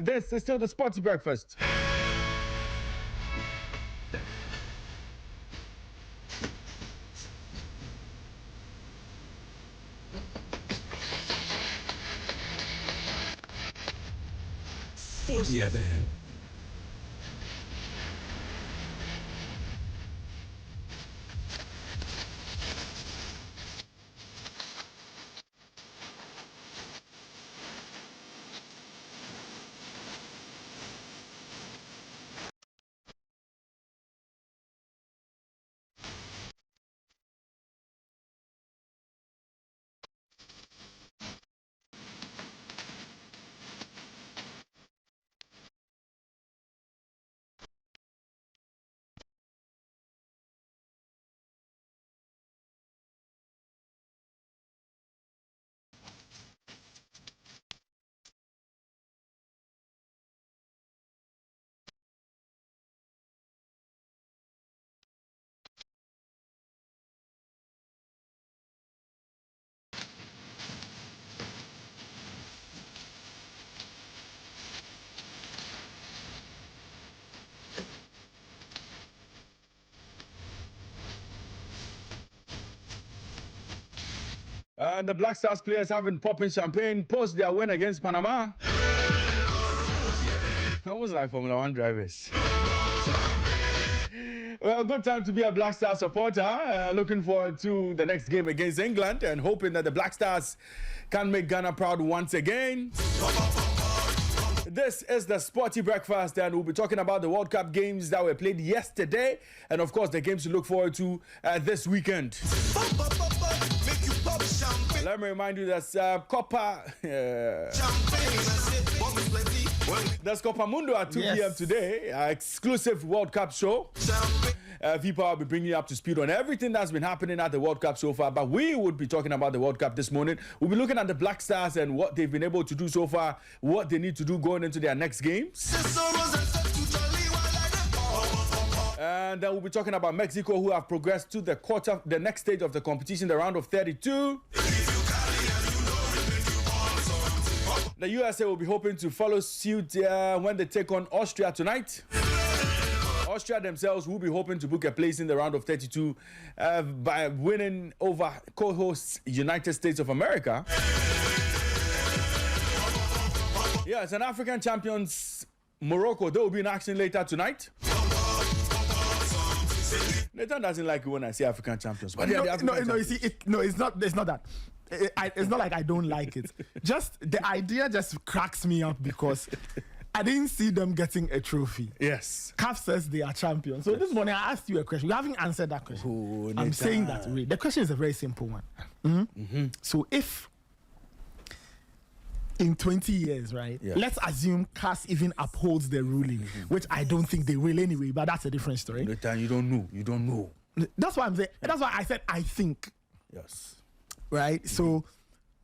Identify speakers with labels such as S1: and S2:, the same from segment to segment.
S1: This is still the Sporty Breakfast.
S2: Sporty FM.
S1: The Black Stars players have been popping champagne post their win against Panama. Almost like Formula One drivers. Well, good time to be a Black Stars supporter. Looking forward to the next game against England and hoping that the Black Stars can make Ghana proud once again. This is the Sporty Breakfast, and we'll be talking about the World Cup games that were played yesterday, and of course the games to look forward to this weekend. Let me remind you that Copa, there's Copa Mundo at 2 p.m. today, exclusive World Cup show. Vipa will be bringing you up to speed on everything that's been happening at the World Cup so far, but we would be talking about the World Cup this morning. We'll be looking at the Black Stars and what they've been able to do so far, what they need to do going into their next games. And then we'll be talking about Mexico, who have progressed to the next stage of the competition, the round of 32. The USA will be hoping to follow suit when they take on Austria tonight. Austria themselves will be hoping to book a place in the round of 32 by winning over co-hosts United States of America. Yes, and African champions Morocco, they will be in action later tonight. Nathan doesn't like it when I say African champions. But
S3: it's not that. It's not like I don't like it. Just the idea just cracks me up because I didn't see them getting a trophy.
S1: Yes.
S3: CAF says they are champions. So this morning I asked you a question. You haven't answered that question. I'm saying that. The question is a very simple one. So if in 20 years, right, let's assume CAF even upholds the ruling, which I don't think they will anyway, but that's a different story.
S1: Nathan, you don't know. You don't know.
S3: That's why I'm saying. That's why I said I think.
S1: Yes.
S3: Right? So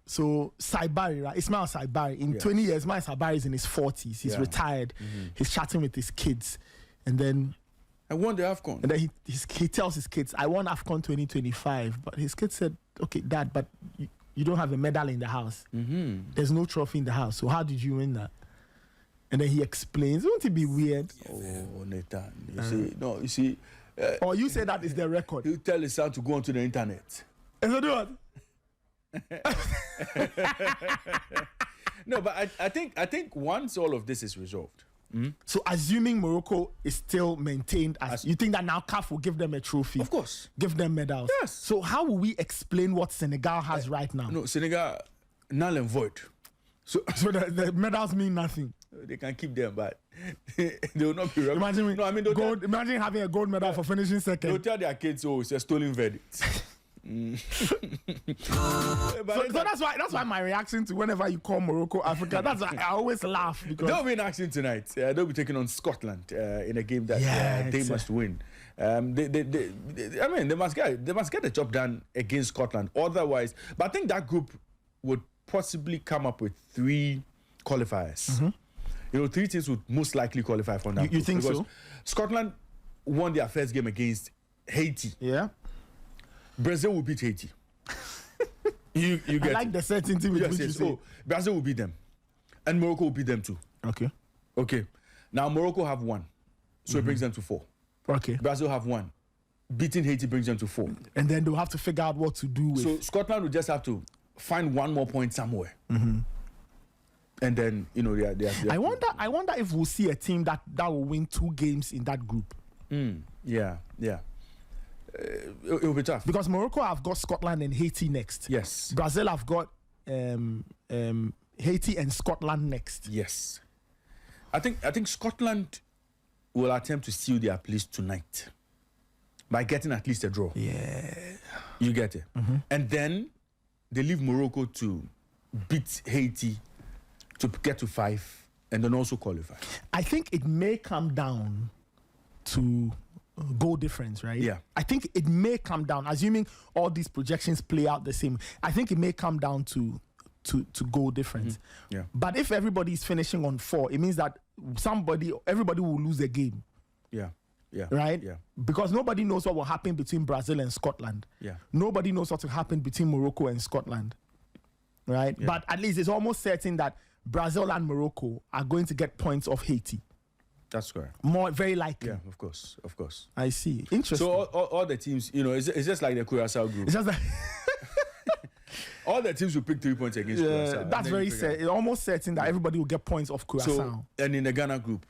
S3: Saibari, right? Ismail Saibari, in 20 years, Ismail Saibari is in his 40s. He's retired. He's chatting with his kids. And then
S1: I won the AFCON.
S3: And then he tells his kids, I won AFCON 2025. But his kids said, okay, Dad, but you don't have a medal in the house. There's no trophy in the house. So how did you win that? And then he explains. Won't it be weird?
S1: Oh, Nathan. You see.
S3: Or you say that is the record.
S1: You tell his son to go onto the internet.
S3: Is it what?
S1: No, but I think once all of this is resolved.
S3: So assuming Morocco is still maintained as you think that now CAF will give them a trophy?
S1: Of course.
S3: Give them medals?
S1: Yes.
S3: So how will we explain what Senegal has right now?
S1: No, Senegal, null and void.
S3: So the medals mean nothing?
S1: They can keep them, but they will not be
S3: imagine imagine having a gold medal for finishing second.
S1: They'll tell their kids, oh, it's a stolen verdict.
S3: So that's why my reaction to whenever you call Morocco Africa, that's why I always laugh because
S1: they'll be in action tonight. They'll be taking on Scotland in a game that they must win. They must get the job done against Scotland. Otherwise, but I think that group would possibly come up with 3 qualifiers. 3 teams would most likely qualify for that.
S3: You think so?
S1: Scotland won their first game against Haiti.
S3: Yeah.
S1: Brazil will beat Haiti. You get
S3: I like the certainty with which you say.
S1: Brazil will beat them. And Morocco will beat them too.
S3: Okay.
S1: Okay. Now Morocco have 1. So it brings them to 4.
S3: Okay.
S1: Brazil have 1. Beating Haiti brings them to 4.
S3: And then they'll have to figure out what to do with.
S1: So Scotland will just have to find 1 more point somewhere. And then, they are
S3: I wonder if we'll see a team that will win 2 games in that group.
S1: Yeah. It will be tough.
S3: Because Morocco have got Scotland and Haiti next.
S1: Yes.
S3: Brazil have got Haiti and Scotland next.
S1: Yes. I think Scotland will attempt to seal their place tonight by getting at least a draw.
S3: Yeah.
S1: You get it? And then they leave Morocco to beat Haiti to get to 5 and then also qualify.
S3: I think it may come down to goal difference, right?
S1: Yeah.
S3: I think it may come down, assuming all these projections play out the same. I think it may come down to goal difference.
S1: Yeah.
S3: But if everybody is finishing on 4, it means that everybody will lose a game.
S1: Yeah.
S3: Right?
S1: Yeah.
S3: Because nobody knows what will happen between Brazil and Scotland.
S1: Yeah.
S3: Nobody knows what will happen between Morocco and Scotland. Right?
S1: Yeah.
S3: But at least it's almost certain that Brazil and Morocco are going to get points off Haiti.
S1: That's correct.
S3: Very likely.
S1: Yeah, of course.
S3: I see. Interesting.
S1: So all the teams, it's just like the Curaçao group.
S3: It's just that
S1: All the teams will pick 3 points against Curaçao.
S3: that's very certain. It's almost certain that everybody will get points off Curaçao.
S1: So, and in the Ghana group,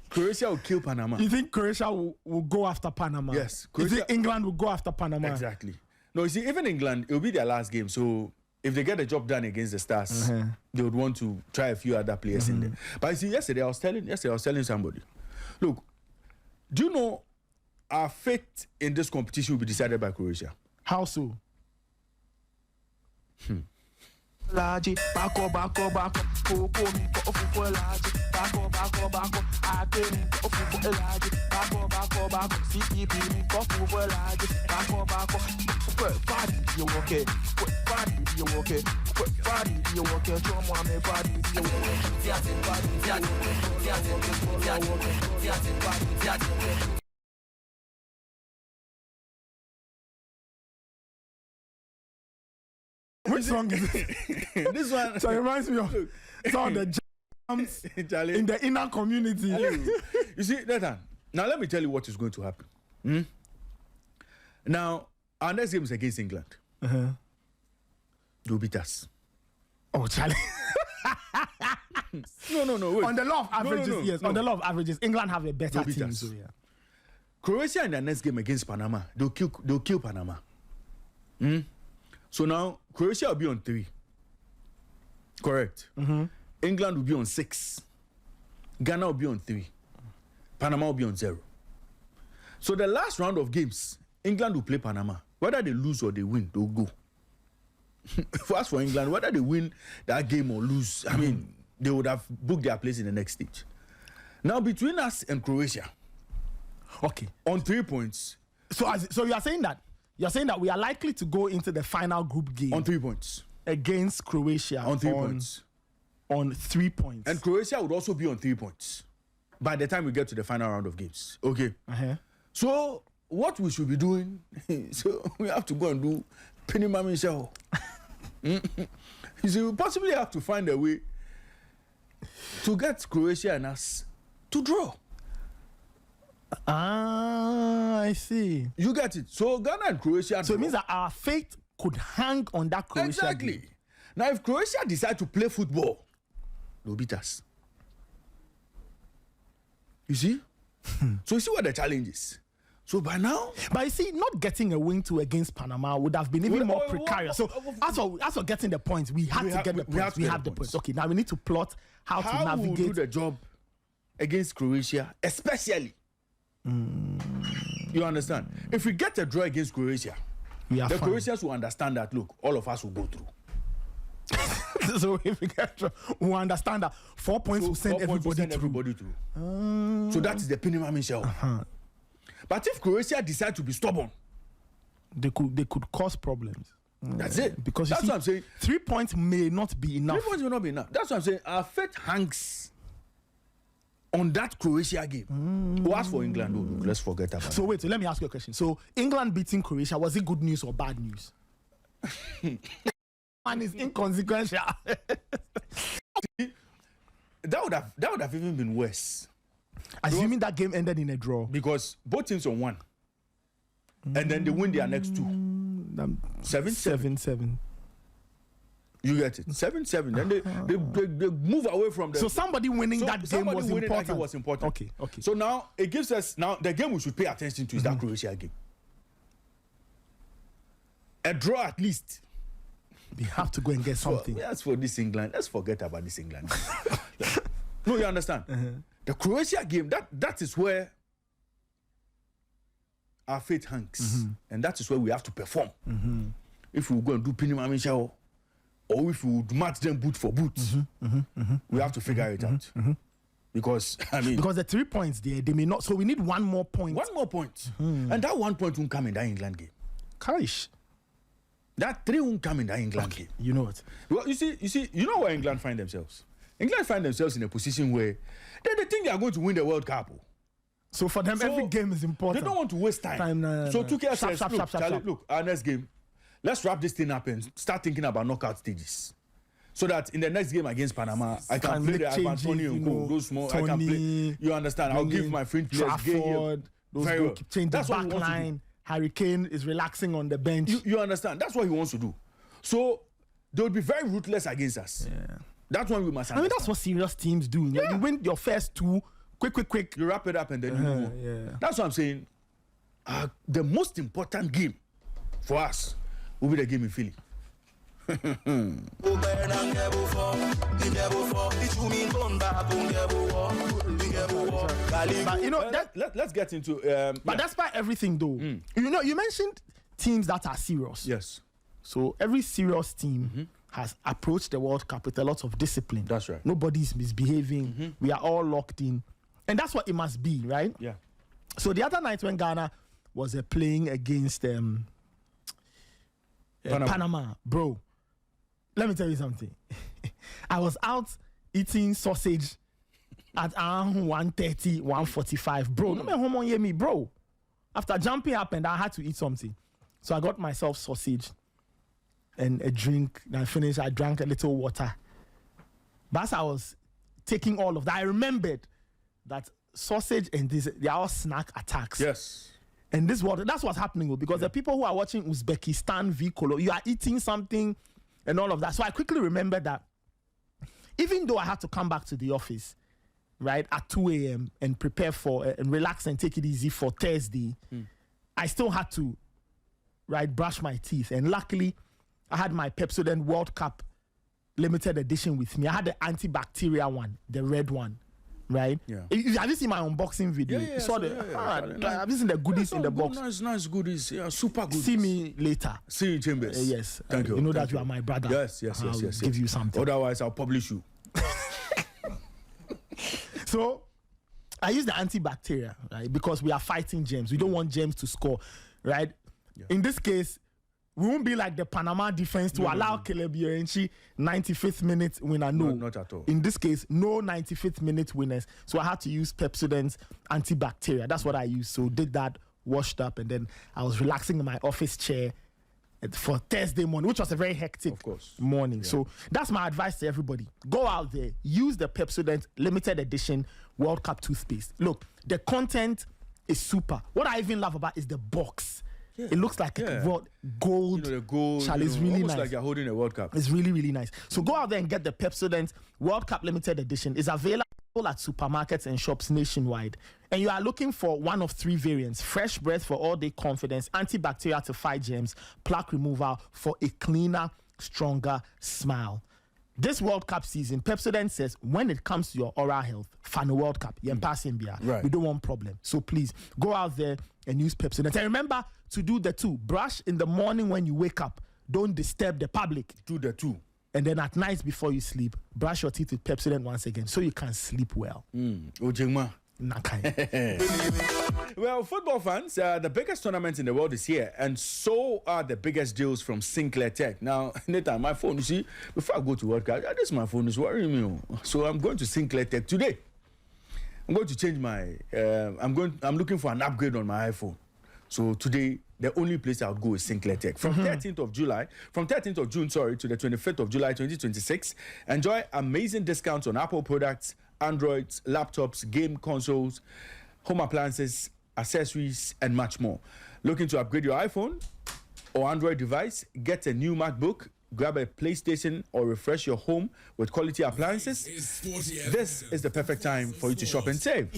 S1: Croatia will kill Panama.
S3: You think Croatia will go after Panama?
S1: Yes.
S3: You think England will go after Panama?
S1: Exactly. No, you see, even England, it will be their last game. So if they get the job done against the Stars, they would want to try a few other players in there. But you see, yesterday I was telling somebody, look, do you know our fate in this competition will be decided by Croatia?
S3: How so?
S4: Laji, bako, koko mi ko ofufu laji, bako, ake mi ko ofufu laji, bako, CEP mi ko ofufu laji, bako, quick body, you okay, quick body, you okay, quick body, you okay, show me body, you okay.
S3: Which song is it?
S1: This one.
S3: So it reminds me of some of the jams in the inner community.
S1: You see, Nathan, now let me tell you what is going to happen. Now, our next game is against England. They'll beat us.
S3: Oh, Charlie.
S1: No, wait.
S3: On the law of averages, yes.
S1: No.
S3: On the law of averages, England have a better
S1: beat
S3: team.
S1: us.
S3: So, yeah.
S1: Croatia in their next game against Panama, they'll kill Panama. So now Croatia will be on 3. Correct. England will be on 6. Ghana will be on 3. Panama will be on 0. So the last round of games, England will play Panama. Whether they lose or they win, they'll go. As for England, whether they win that game or lose, I mean, they would have booked their place in the next stage. Now between us and Croatia,
S3: Okay.
S1: on 3 points.
S3: So you are saying that we are likely to go into the final group game
S1: On 3 points.
S3: against Croatia
S1: On 3 points.
S3: On 3 points.
S1: And Croatia would also be on 3 points by the time we get to the final round of games. Okay. So what we should be doing, so we have to go and do Penny Mami Show. You see, we possibly have to find a way to get Croatia and us to draw.
S3: I see.
S1: You get it. So Ghana and Croatia.
S3: So it means that our fate could hang on that Croatia
S1: Exactly.
S3: game.
S1: Now, if Croatia decide to play football, they'll beat us. You see? So you see what the challenge is. So by now,
S3: But you see, not getting a win against Panama would have been even more precarious. So as for getting the points, we had to get the points. We have the points. Okay, now we need to plot how to
S1: how we will do
S3: navigate.
S1: the job against Croatia, especially. You understand? If we get a draw against Croatia,
S3: We are
S1: the
S3: fine.
S1: Croatians will understand that, look, all of us will go through.
S3: So if we get we understand that 4 points will send
S1: 4 points will
S3: everybody
S1: send
S3: through.
S1: everybody through. So that is the Penima Michel. But if Croatia decide to be stubborn,
S3: They could cause problems.
S1: that's it.
S3: Because
S1: that's
S3: you see,
S1: what I'm saying.
S3: 3 points may not be enough.
S1: 3 points will not be enough. That's what I'm saying. Our fate hangs on that Croatia game. Who asked for England? Oh, let's forget about
S3: So wait, so let me ask you a question. So England beating Croatia, was it good news or bad news? Man is inconsequential.
S1: that would have even been worse.
S3: Assuming that game ended in a draw.
S1: Because both teams on 1. And then they win their next 2. 7-7. You get it? 7-7. Then they move away from them.
S3: So somebody winning that game was important. Okay.
S1: So now it gives us the game we should pay attention to is that Croatia game. A draw at least.
S3: We have to go and get something.
S1: As for this England, let's forget about this England. No, you understand? The Croatia game, that is where our fate hangs. And that is where we have to perform. If we go and do Pinimami Show, or if we would match them boot for boot, we have to figure it out. Because,
S3: because the 3 points there, they may not. So we need 1 more point.
S1: 1 more point. And that 1 point won't come in that England game.
S3: Kaish.
S1: That 3 won't come in that England game.
S3: You know what?
S1: Well, you know where England find themselves? England find themselves in a position where they think they are going to win the World Cup.
S3: So for them, every game is important.
S1: They don't want to waste time. So 2K says, look, our next game, let's wrap this thing up and start thinking about knockout stages. So that in the next game against Panama, I can play the Ivan Tony and go. Those small, I can play. You understand? I'll give my fringe players
S3: Trafford, very well. Change the back line. Harry Kane is relaxing on the bench.
S1: You understand? That's what he wants to do. So they would be very ruthless against us.
S3: Yeah.
S1: That's what we must understand.
S3: That's what serious teams do. Yeah. You win your first 2, quick.
S1: You wrap it up and then you move on.
S3: Yeah.
S1: That's what I'm saying. The most important game for us will be the game in Philly.
S3: But you know
S1: let's get into
S3: but that's by everything though. You know, you mentioned teams that are serious.
S1: Yes.
S3: So every serious team has approached the World Cup with a lot of discipline.
S1: That's right.
S3: Nobody's misbehaving. We are all locked in. And that's what it must be, right?
S1: Yeah.
S3: So the other night when Ghana was playing against Panama, bro, let me tell you something. I was out eating sausage at around 1:30, 1:45. Bro, no man home on me, bro. After jumping up and I had to eat something. So I got myself sausage and a drink. Then I finished, I drank a little water. But as I was taking all of that, I remembered that sausage and this, they are all snack attacks.
S1: Yes.
S3: And that's what's happening because the people who are watching Uzbekistan v Colo, you are eating something and all of that. So I quickly remembered that even though I had to come back to the office, right, at 2 a.m. and prepare for and relax and take it easy for Thursday, I still had to, right, brush my teeth. And luckily, I had my Pepsodent World Cup limited edition with me. I had the antibacterial one, the red one, right?
S1: Yeah.
S3: Have you seen my unboxing video?
S1: Yeah.
S3: Have you seen the goodies in the box?
S1: Nice goodies. Yeah, super good.
S3: See me later.
S1: See you in Chambers.
S3: Yes.
S1: Thank you.
S3: You know that you are my brother.
S1: Yes.
S3: I'll give you something.
S1: Otherwise, I'll publish you.
S3: So, I use the antibacterial, right? Because we are fighting germs. We don't want germs to score, right? Yeah. In this case, we won't be like the Panama defense to allow Caleb Yorenchi 95th minute winner. No,
S1: not at all.
S3: In this case, no 95th minute winners. So I had to use Pepsodent's antibacterial. That's what I used. So did that, washed up, and then I was relaxing in my office chair for Thursday morning, which was a very hectic morning. Yeah. So that's my advice to everybody. Go out there, use the Pepsodent limited edition World Cup toothpaste. Look, the content is super. What I even love about is the box. Yeah. It looks like a gold.
S1: The gold.
S3: It's really
S1: almost
S3: nice.
S1: Like you're holding a World Cup.
S3: It's really, really nice. So go out there and get the Pepsodent World Cup limited edition. It's available at supermarkets and shops nationwide. And you are looking for one of 3 variants: fresh breath for all-day confidence, antibacterial to fight germs, plaque removal for a cleaner, stronger smile. This World Cup season, Pepsodent says when it comes to your oral health, fan World Cup, we don't want problem. So please go out there and use Pepsodent. And remember to do the 2. Brush in the morning when you wake up. Don't disturb the public.
S1: Do the 2.
S3: And then at night before you sleep, brush your teeth with Pepsodent once again so you can sleep well.
S1: Ojengma.
S3: Nakai.
S1: Well, football fans, the biggest tournament in the world is here, and so are the biggest deals from Sinclair Tech. Now, Nathan, my phone, you see, before I go to World Cup, this my phone is worrying me. So I'm going to Sinclair Tech today. I'm going to change my. I'm looking for an upgrade on my iPhone. So today the only place I would go is Sinclair Tech. From 13th of June, to the 25th of July 2026, enjoy amazing discounts on Apple products, Androids, laptops, game consoles, home appliances, accessories, and much more. Looking to upgrade your iPhone or Android device? Get a new MacBook, grab a PlayStation, or refresh your home with quality appliances? This is the perfect time for you to shop and save.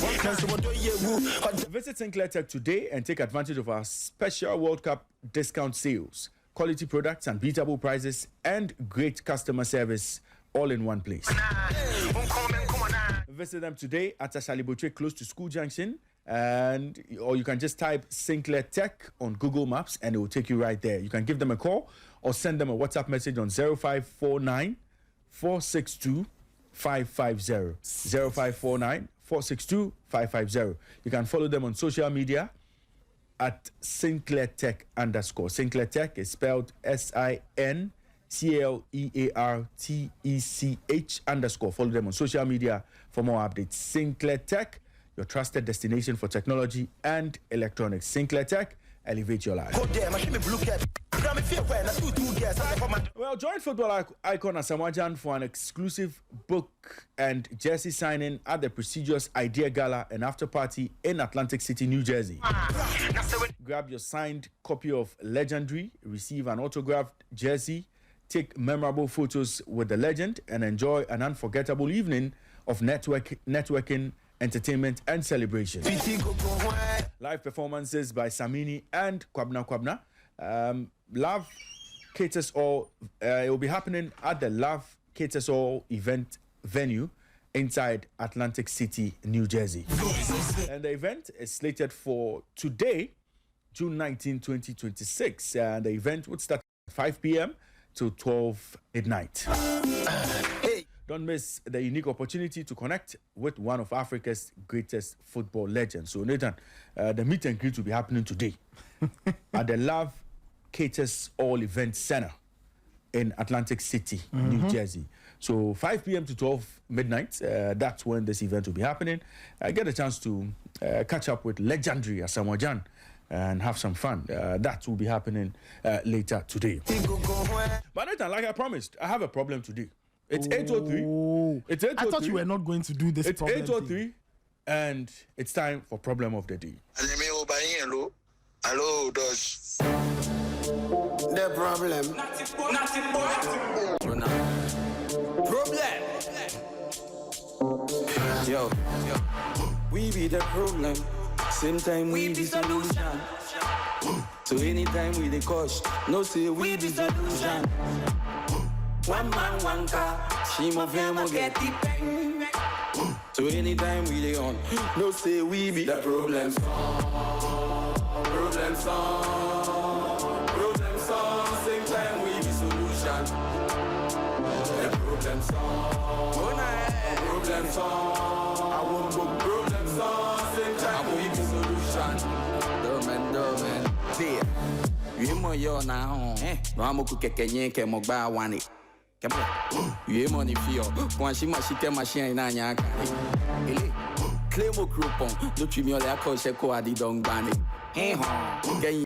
S1: Visit Sinclair Tech today and take advantage of our special World Cup discount sales, quality products, unbeatable prices, and great customer service all in one place. Visit them today at Ashaliboche, close to School Junction, or you can just type Sinclair Tech on Google Maps and it will take you right there. You can give them a call or send them a WhatsApp message on 0549 462 550. 0549 462 550. You can follow them on social media at Sinclair Tech _. Sinclair Tech is spelled SINCLEARTECH _. Follow them on social media for more updates. Sinclair Tech, your trusted destination for technology and electronics. Sinclair Tech, elevate your life. Well, join football icon Asamoah Gyan for an exclusive book and jersey signing at the prestigious Idea Gala and After Party in Atlantic City, New Jersey. Grab your signed copy of Legendary, receive an autographed jersey, take memorable photos with the legend, and enjoy an unforgettable evening of networking, entertainment, and celebration. Live performances by Samini and Kwabna. Love Caters All. It will be happening at the Love Caters All event venue inside Atlantic City, New Jersey. And the event is slated for today, June 19, 2026. And the event would start at 5 p.m. to 12 midnight. Don't miss the unique opportunity to connect with one of Africa's greatest football legends. So, Nathan, the meet and greet will be happening today at the Love Caters All Event Center in Atlantic City, New Jersey. So, 5 p.m. to 12 midnight, that's when this event will be happening. Get a chance to catch up with legendary Asamoah Gyan and have some fun. That will be happening later today. But Nathan, like I promised, I have a problem today. It's 8:03. It's 8:03.
S3: I thought you were not going to do this.
S1: It's 8:03, and it's time for problem of the day.
S5: Hello, Dodge. The problem. Problem. Yo, we be the problem. Same time we be solution. So anytime we the cause, no say we be solution. One man, one car, she my family get the bang. So anytime we dey on, no say we be the problem song. Problem song. Problem song. Same time we be solution. The problem song. Problem song. I won't go problem song. Same time we be solution. Domen. There. You mo yo now. No amo ku kekenye ke mo gba wani. You money feel. When she machine na nyaka. Ele. Claim o coupon. No timi ole akose ko adi don gbani. Get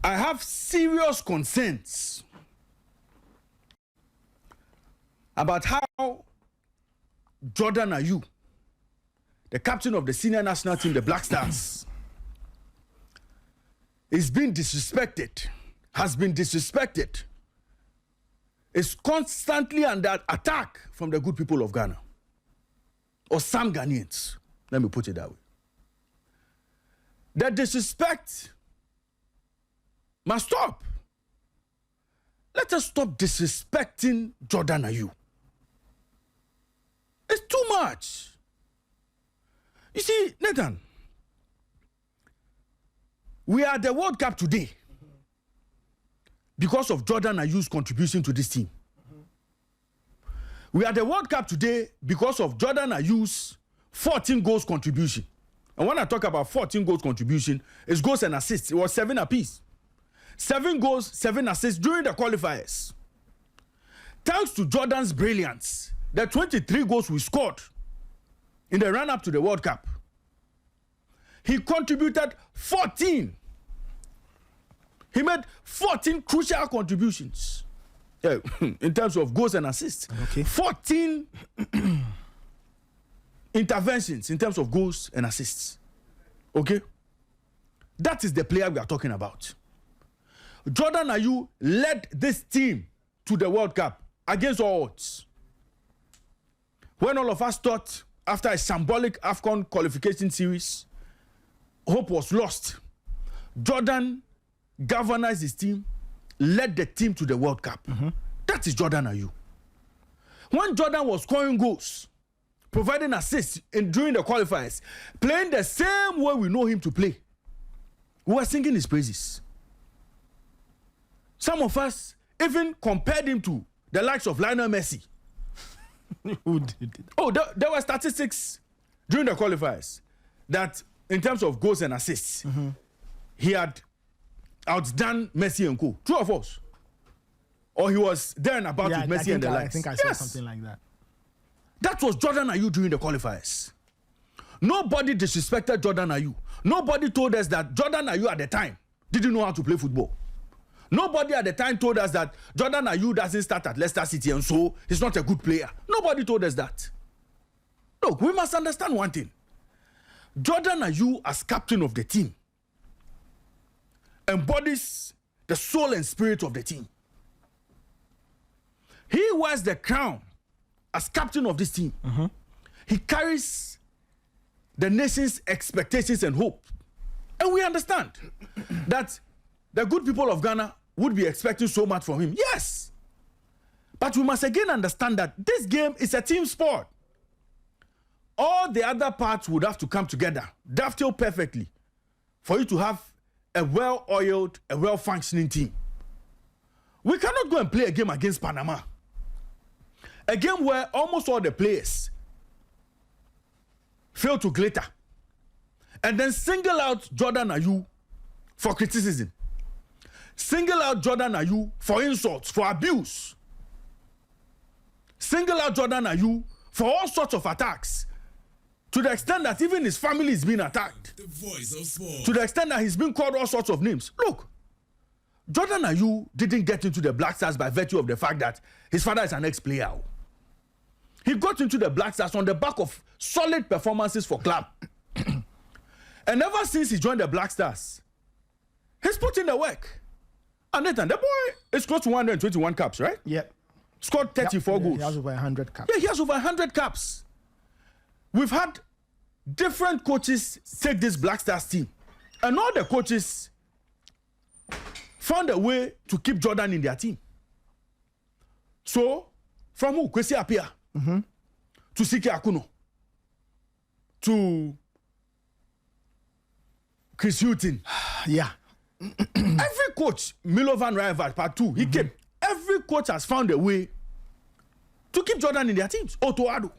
S1: I have serious concerns about how Jordan Ayew, the captain of the senior national team, the Black Stars, is being disrespected, has been disrespected is constantly under attack from the good people of Ghana. Or some Ghanaians. Let me put it that way. The disrespect must stop. Let us stop disrespecting Jordan Ayew. It's too much. You see, Nathan, we are at the World Cup today because of Jordan Ayew's contribution to this team. We are at the World Cup today because of Jordan Ayew's 14 goals contribution. And when I talk about 14 goals contribution, it's goals and assists. It was 7 apiece. 7 goals, 7 assists during the qualifiers. Thanks to Jordan's brilliance, the 23 goals we scored in the run-up to the World Cup, he contributed 14. He made 14 crucial contributions in terms of goals and assists.
S3: Okay.
S1: 14 interventions in terms of goals and assists. Okay? That is the player we are talking about. Jordan Ayew led this team to the World Cup against all odds. When all of us thought after a shambolic AFCON qualification series, hope was lost, Jordan galvanized his team, led the team to the World Cup. That is Jordan Ayew. When Jordan was scoring goals, providing assists during the qualifiers, playing the same way we know him to play, we were singing his praises. Some of us even compared him to the likes of Lionel Messi.
S3: Who did it?
S1: Oh, there were statistics during the qualifiers that in terms of goals and assists, he had outdone Messi and co. True or false? Or he was there and about with Messi and the likes.
S3: I think I saw something like that.
S1: That was Jordan Ayew during the qualifiers. Nobody disrespected Jordan Ayew. Nobody told us that Jordan Ayew at the time didn't know how to play football. Nobody at the time told us that Jordan Ayew doesn't start at Leicester City and so he's not a good player. Nobody told us that. Look, we must understand one thing. Jordan Ayew, as captain of the team, embodies the soul and spirit of the team. He wears the crown as captain of this team. He carries the nation's expectations and hope. And we understand that the good people of Ghana would be expecting so much from him. Yes. But we must again understand that this game is a team sport. All the other parts would have to come together, dovetail perfectly, for you to have a well-oiled, a well-functioning team. We cannot go and play a game against Panama. A game where almost all the players fail to glitter. And then single out Jordan Ayew for criticism. Single out Jordan Ayew for insults, for abuse. Single out Jordan Ayew for all sorts of attacks. To the extent that even his family is being attacked.
S2: The voice of sport.
S1: To the extent that he's been called all sorts of names. Look, Jordan Ayew didn't get into the Black Stars by virtue of the fact that his father is an ex-player. He got into the Black Stars on the back of solid performances for club. And ever since he joined the Black Stars, he's put in the work. And Nathan, the boy is close to 121 caps, right?
S3: Yep.
S1: Scored 34 goals.
S3: He has over 100 caps.
S1: Yeah, he has over 100 caps. We've had different coaches take this Black Stars team. And all the coaches found a way to keep Jordan in their team. So, from who? Kwesi Appiah to Siki Akuno to Chris Hughton.
S3: Yeah.
S1: Every coach, Milovan Rajevac, part 2, he came. Every coach has found a way to keep Jordan in their teams. Otto Addo.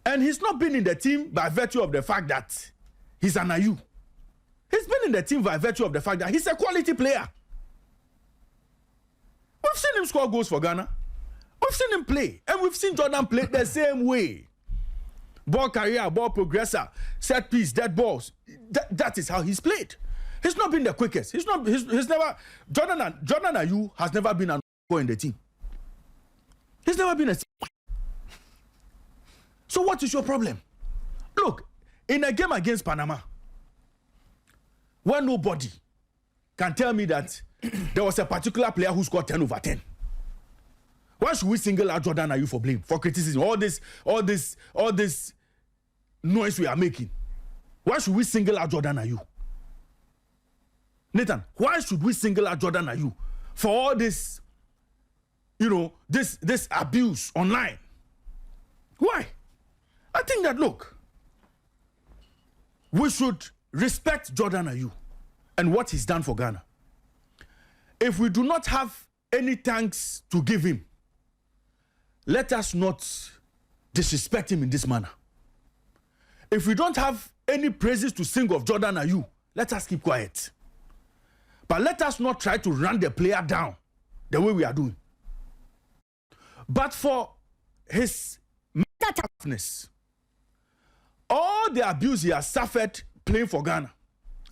S1: And he's not been in the team by virtue of the fact that he's an Ayew. He's been in the team by virtue of the fact that he's a quality player. We've seen him score goals for Ghana. We've seen him play. And we've seen Jordan play the same way. Ball carrier, ball progressor, set piece, dead balls. That is how he's played. He's not been the quickest. He's never. Jordan Ayew has never been an in the team. He's never been a. So what is your problem? Look, in a game against Panama, where nobody can tell me that there was a particular player who scored 10 over 10. Why should we single out Jordan Ayew for blame, for criticism? All this noise we are making. Why should we single out Jordan Ayew? Nathan, why should we single out Jordan Ayew for all this, this abuse online? Why? I think that, look, we should respect Jordan Ayew and what he's done for Ghana. If we do not have any thanks to give him, let us not disrespect him in this manner. If we don't have any praises to sing of Jordan Ayew, let us keep quiet. But let us not try to run the player down the way we are doing. But for his mental toughness, all the abuse he has suffered playing for Ghana,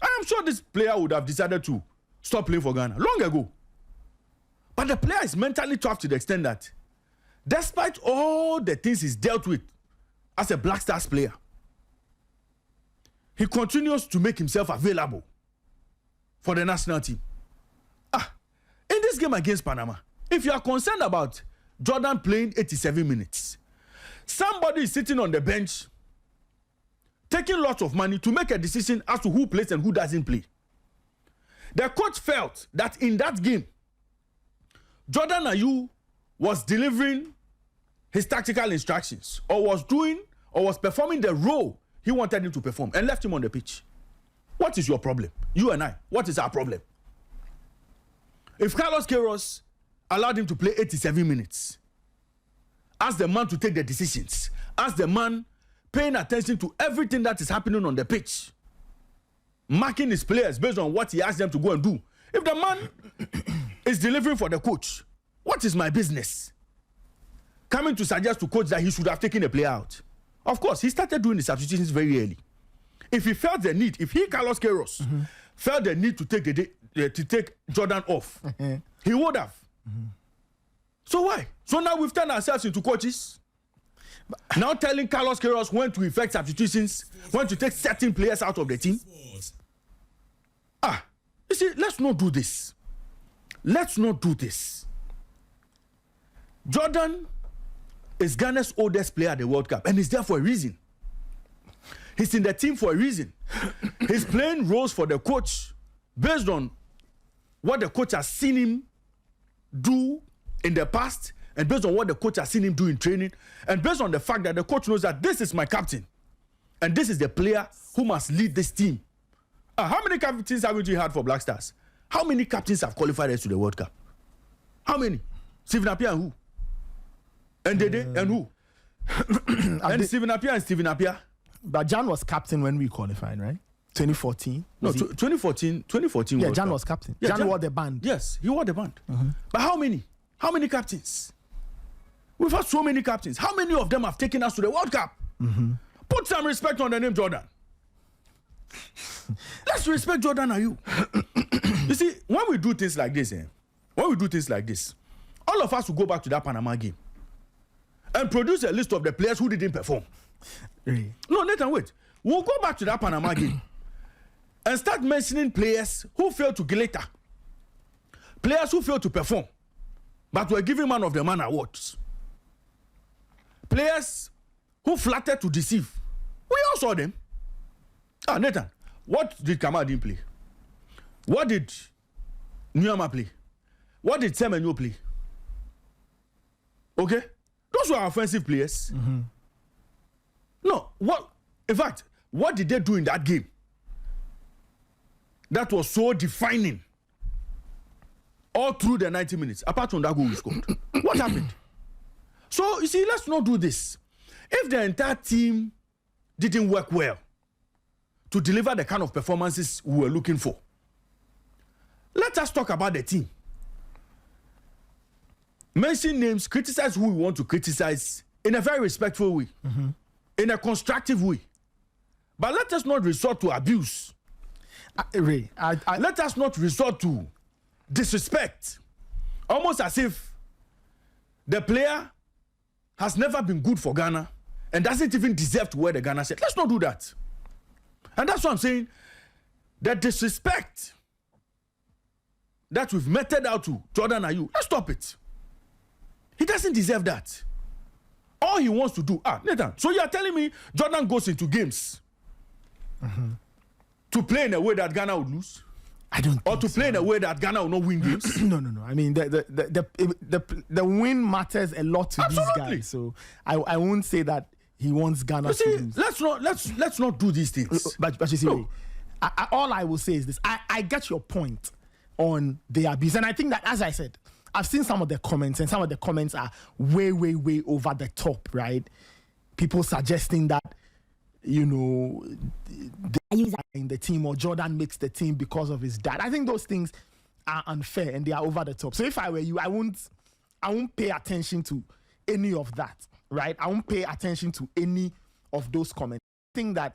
S1: I am sure this player would have decided to stop playing for Ghana long ago. But the player is mentally tough to the extent that despite all the things he's dealt with as a Black Stars player, he continues to make himself available for the national team. In this game against Panama, if you are concerned about Jordan playing 87 minutes, somebody is sitting on the bench taking lots of money to make a decision as to who plays and who doesn't play. The coach felt that in that game, Jordan Ayew was delivering his tactical instructions or was performing the role he wanted him to perform and left him on the pitch. What is your problem? You and I, what is our problem? If Carlos Queiroz allowed him to play 87 minutes, ask the man to take the decisions, ask the man paying attention to everything that is happening on the pitch, marking his players based on what he asked them to go and do. If the man is delivering for the coach, what is my business? Coming to suggest to coach that he should have taken a player out. Of course, he started doing the substitutions very early. If he felt the need, if he, Carlos Queiroz, felt the need to take Jordan off, he would have. So why? So now we've turned ourselves into coaches. Now telling Carlos Queiroz when to effect substitutions, when to take certain players out of the team. You see, let's not do this. Let's not do this. Jordan is Ghana's oldest player at the World Cup, and he's there for a reason. He's in the team for a reason. He's playing roles for the coach based on what the coach has seen him do in the past, and based on what the coach has seen him do in training, and based on the fact that the coach knows that this is my captain, and this is the player who must lead this team. How many captains have we had for Black Stars? How many captains have qualified us to the World Cup? How many? Stephen Appiah and who? And Dede and who? And Stephen Appiah.
S3: But Jan was captain when we qualified, right? 2014.
S1: No, 2014.
S3: Yeah, Jan was captain.
S1: Yeah,
S3: Jan wore the band.
S1: Yes, he wore the band. But how many? How many captains? We've had so many captains. How many of them have taken us to the World Cup? Put some respect on the name Jordan. Let's respect Jordan Ayew. You see, when we do things like this, all of us will go back to that Panama game and produce a list of the players who didn't perform.
S3: Really?
S1: No, Nathan, wait. We'll go back to that Panama game and start mentioning players who failed to glitter, players who failed to perform, but were given Man of the Man awards, players who flattered to deceive. We all saw them. Nathan, what did Kamadin play? What did Nyama play? What did Semenyo play? Okay? Those were offensive players. No, in fact, what did they do in that game that was so defining all through the 90 minutes, apart from that goal we scored? What happened? So, you see, let's not do this. If the entire team didn't work well to deliver the kind of performances we were looking for, let us talk about the team. Mention names, criticize who we want to criticize in a very respectful way, in a constructive way. But let us not resort to abuse. Let us not resort to disrespect. Almost as if the player has never been good for Ghana and doesn't even deserve to wear the Ghana shirt. Let's not do that. And that's what I'm saying. The disrespect that we've meted out to Jordan Ayew, let's stop it. He doesn't deserve that. All he wants to do, Nathan, so you are telling me Jordan goes into games to play in a way that Ghana would lose?
S3: I don't.
S1: Or to play in a way that Ghana will not win games?
S3: No. I mean, the win matters a lot to these guys. So I won't say that he wants Ghana to lose.
S1: Let's not do these things.
S3: But you see, all I will say is this: I get your point on the abuse, and I think that, as I said, I've seen some of the comments, and some of the comments are way over the top, right? People suggesting that, you know, in the team or Jordan makes the team because of his dad. I think those things are unfair and they are over the top. So if I were you, I won't pay attention to any of that, right? I won't pay attention to any of those comments. I think that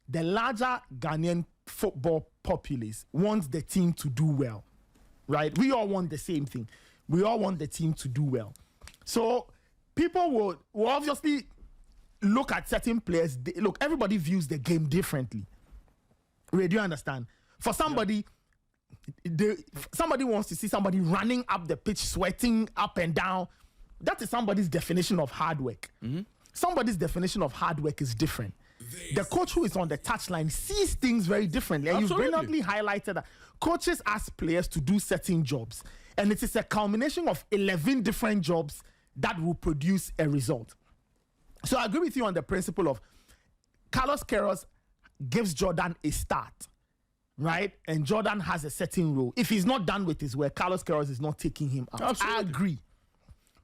S3: the larger Ghanaian football populace wants the team to do well, right? We all want the same thing. We all want the team to do well. So people will obviously look at certain players. Look, everybody views the game differently. Ray, do you understand? For somebody, somebody wants to see somebody running up the pitch, sweating up and down. That is somebody's definition of hard work. Somebody's definition of hard work is different. The coach who is on the touchline sees things very differently. And you've brilliantly highlighted that coaches ask players to do certain jobs. And it is a culmination of 11 different jobs that will produce a result. So I agree with you on the principle of Carlos Queiroz gives Jordan a start, right? And Jordan has a certain role. If he's not done with his work, Carlos Queiroz is not taking him out. Absolutely. I agree.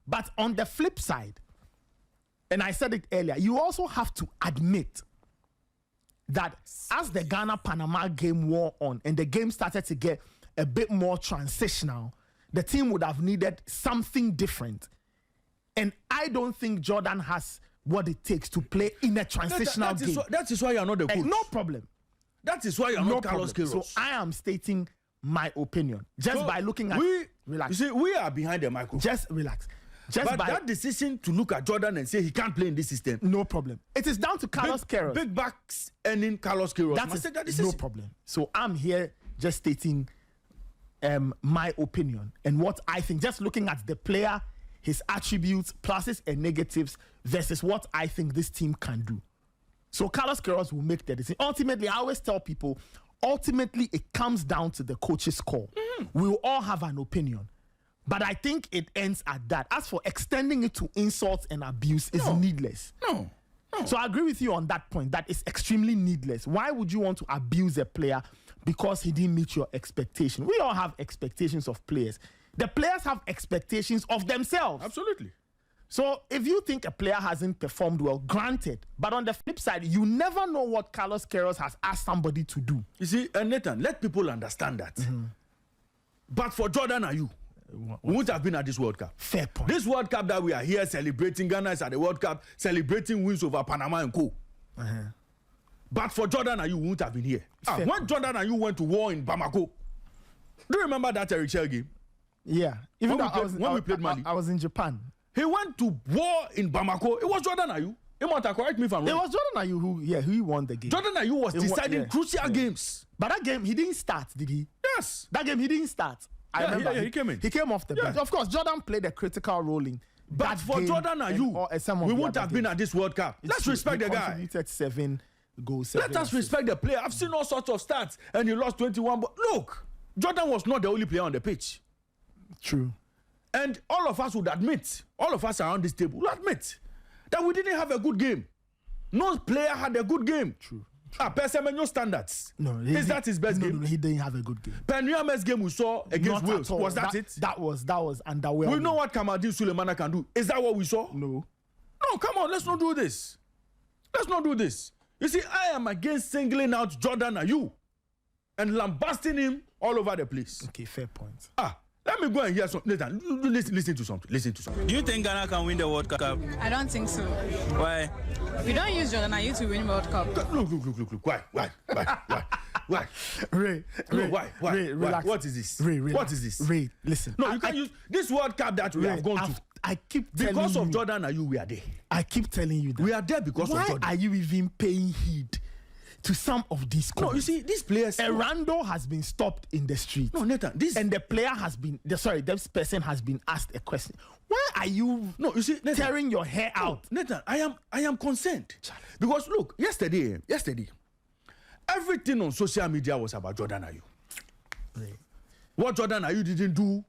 S3: But on the flip side, and I said it earlier, you also have to admit that as the Ghana-Panama game wore on and the game started to get a bit more transitional, the team would have needed something different. And I don't think Jordan has what it takes to play in a transitional game.
S1: That is why you're not the coach.
S3: No problem.
S1: That is why you're not Carlos Queiroz.
S3: So I am stating my opinion just by looking at. Relax.
S1: You see, we are behind the microphone.
S3: Just relax.
S1: But that decision to look at Jordan and say he can't play in this system.
S3: No problem. It is down to Carlos Queiroz.
S1: Big backs earning Carlos Queiroz.
S3: That is no problem. So I'm here just stating my opinion and what I think. Just looking at the player, his attributes, pluses and negatives versus what I think this team can do. So Carlos Queiroz will make the decision. Ultimately, I always tell people, it comes down to the coach's call. We will all have an opinion. But I think it ends at that. As for extending it to insults and abuse, is needless.
S1: No.
S3: So I agree with you on that point. That is extremely needless. Why would you want to abuse a player because he didn't meet your expectation? We all have expectations of players. The players have expectations of themselves.
S1: Absolutely.
S3: So if you think a player hasn't performed well, granted. But on the flip side, you never know what Carlos Queiroz has asked somebody to do.
S1: You see, Nathan, let people understand that. But for Jordan Ayew, we wouldn't have been at this World Cup.
S3: Fair point.
S1: This World Cup that we are here celebrating, Ghana is at the World Cup, celebrating wins over Panama and co. But for Jordan Ayew, we wouldn't have been here. When Jordan Ayew went to war in Bamako, do you remember that Eric Shell game?
S3: Yeah. Even
S1: when we played Mali.
S3: I was in Japan.
S1: He went to war in Bamako. It was Jordan Ayew. Imota, correct me if I'm wrong.
S3: It was Jordan Ayew who won the game.
S1: Jordan Ayew was deciding crucial games.
S3: But that game, he didn't start, did he?
S1: Yes.
S3: That game, he didn't start. I remember.
S1: He came in.
S3: He came off the bench. Of course, Jordan played a critical role in.
S1: But for Jordan Ayew, we wouldn't have been at this World Cup. Let's respect the guy. He
S3: contributed 7 goals.
S1: Let us respect the player. I've seen all sorts of stats, and he lost 21. But look, Jordan was not the only player on the pitch.
S3: True.
S1: And all of us would admit, all of us around this table will admit that we didn't have a good game. No player had a good game.
S3: True.
S1: Persemenyo standards.
S3: No,
S1: is that his best game?
S3: No, he didn't have a good game.
S1: Penriame's game we saw against Wales, was that it?
S3: That was underwhelming.
S1: We know what Kamaldeen Sulemana can do. Is that what we saw?
S3: No.
S1: No, come on, let's not do this. Let's not do this. You see, I am against singling out Jordan Ayew and lambasting him all over the place.
S3: Okay, fair point.
S1: Let me go and hear something. Nathan, listen to something.
S6: Do you think Ghana can win the World Cup?
S7: I don't think so.
S6: Why?
S7: We don't use Jordan Ayew to win World Cup.
S1: Look. Why?
S3: Ray,
S1: why?
S3: Relax.
S1: What is this?
S3: Ray,
S1: what is this?
S3: Ray, listen.
S1: No, you can't use this World Cup that we have gone to.
S3: I keep telling you.
S1: Because of Jordan Ayew, we are there.
S3: I keep telling you that.
S1: We are there because of Jordan.
S3: Why are you even paying heed to some of these comments.
S1: No, you see, these players.
S3: Erando has been stopped in the street.
S1: No, Nathan,
S3: and the player has been. This person has been asked a question. Why are you?
S1: No, you see, Nathan,
S3: tearing your hair out?
S1: Nathan, I am concerned because look, yesterday, everything on social media was about Jordan Ayew.
S3: Right.
S1: What Jordan Ayew didn't do,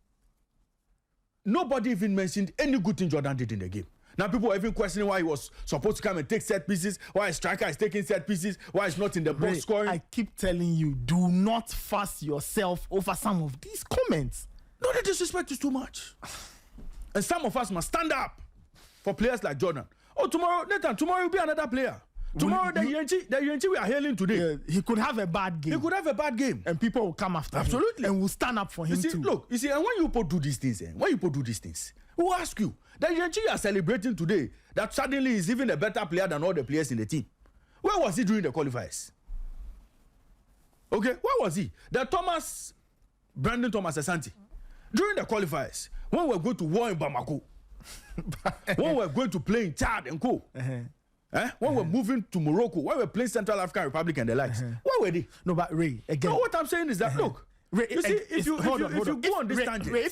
S1: nobody even mentioned any good thing Jordan did in the game. Now people are even questioning why he was supposed to come and take set pieces, why a striker is taking set pieces, why he's not in the box scoring.
S3: I keep telling you, do not fuss yourself over some of these comments.
S1: No, the disrespect is too much. And some of us must stand up for players like Jordan. Oh, tomorrow will be another player. Tomorrow, the UNG we are hailing today.
S3: He could have a bad game. And people will come after him.
S1: Absolutely.
S3: And will stand up for him too.
S1: Look, you see, and when you do these things, who will ask you? The UNG you are celebrating today, that suddenly is even a better player than all the players in the team. Where was he during the qualifiers? Okay, where was he? Brandon Thomas Asante. During the qualifiers, when we were going to war in Bamako, when we were going to play in Chad and Co. When we're moving to Morocco, when we're playing Central African Republic and the likes, where were they?
S3: No, but Ray, again.
S1: No, what I'm saying is that, look, Ray, you see, if you go on this tangent.
S3: Ray,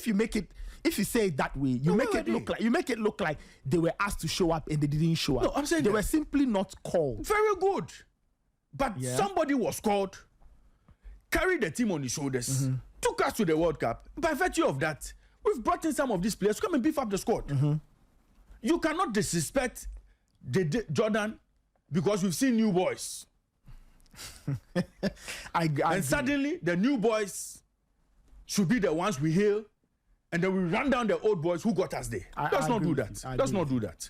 S3: if you say it that way, you make it look like they were asked to show up and they didn't show up.
S1: No, I'm saying
S3: they were simply not called.
S1: Very good. But somebody was called, carried the team on his shoulders, took us to the World Cup. By virtue of that, we've brought in some of these players to come and beef up the squad. You cannot disrespect Jordan because we've seen new boys. And suddenly the new boys should be the ones we hail, and then we run down the old boys who got us there. Let's not do that.